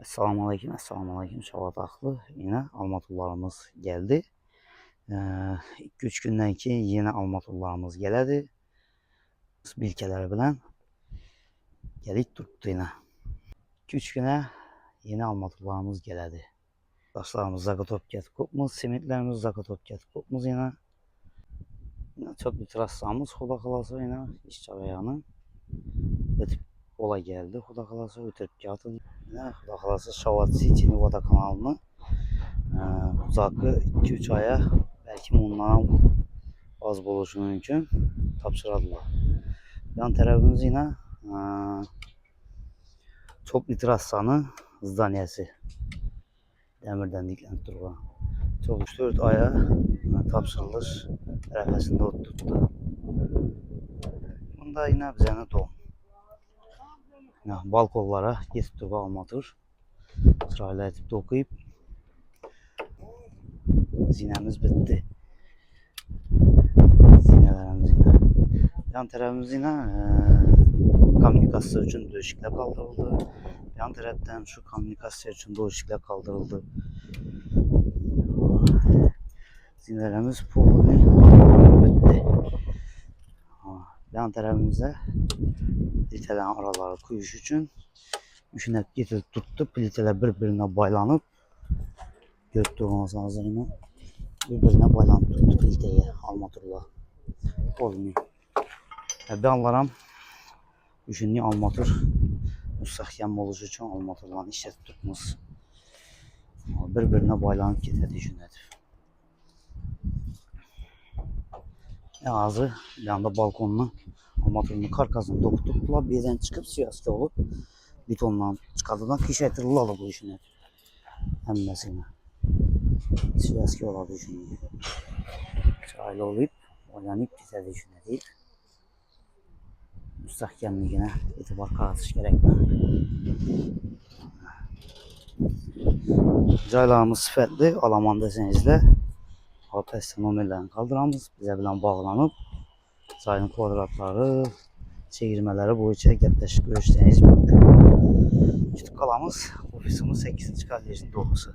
Assalamualaikum, assalamualaikum. Şavat aklı yine almatullarımız geldi. 2-3 gündən ki yeni almatullarımız gələdi. Bilkələr bilən gəlib durdu yine. 2-3 günə yeni almatullarımız gələdi. Daşlarımız zakotop getib kopmuz, simitlərimiz zakotop getib kopmuz yine. Yine çok bir trassamız xuda xalası yine iş ayağını ötüb ola geldi. Xuda xalası ötüb gəldi. Yine xuda xalası Şavat City Nevada kanalını uzakı 2-3 aya belki ondan az buluşu mümkün tapşıradılar. Yan tarafımız yine çok bir trassanı zdaniyesi demirden diklenip duruyor. Çok 3-4 aya tapşırılır ərəfəsində oturtdu. Bunda yine bize ne doğum. Balkonlara getirip almatır. Sırayla etip dokuyup zinemiz bitti. Zinelerimiz yine. Yan tarafımız yine kommunikasyon için döşükle kaldırıldı. Yan taraftan şu kommunikasyon için döşükle kaldırıldı. Zinelerimiz pulunu bitti. Yan tarafımıza plitelerin araları kuyuş için üşünüp getirip tuttu. Pliteler birbirine baylanıp götürdüğünüz ağzıyla birbirine baylanıp tuttu pliteyi almatırla. Olmuyor. Ben anlaram üşünlü almatır müstahkem olucu için almatırlan işlet tutmaz. Birbirine baylanıp getirdi üşünədir. Ağzı bir anda balkonuna almatırının karkasını dokuttular. Birden çıkıp siyasi olup betondan çıkardılar. Kişiyetirliler bu işini. Emmesine. Siyasi oladı işini. Çaylı olup oynanıp bitirdi işini değil. Müstahkemliğine itibar karşış gerekmez. Caylarımız sıfətli, Alaman desenizle APS numarlarını kaldıramız. Bize bilen bağlanıp sayının kvadratları, çevirmeleri boyunca gerçekleşik görüşleriniz mümkün. Kütük kalamız ofisimiz 8. kardeşin doğusu.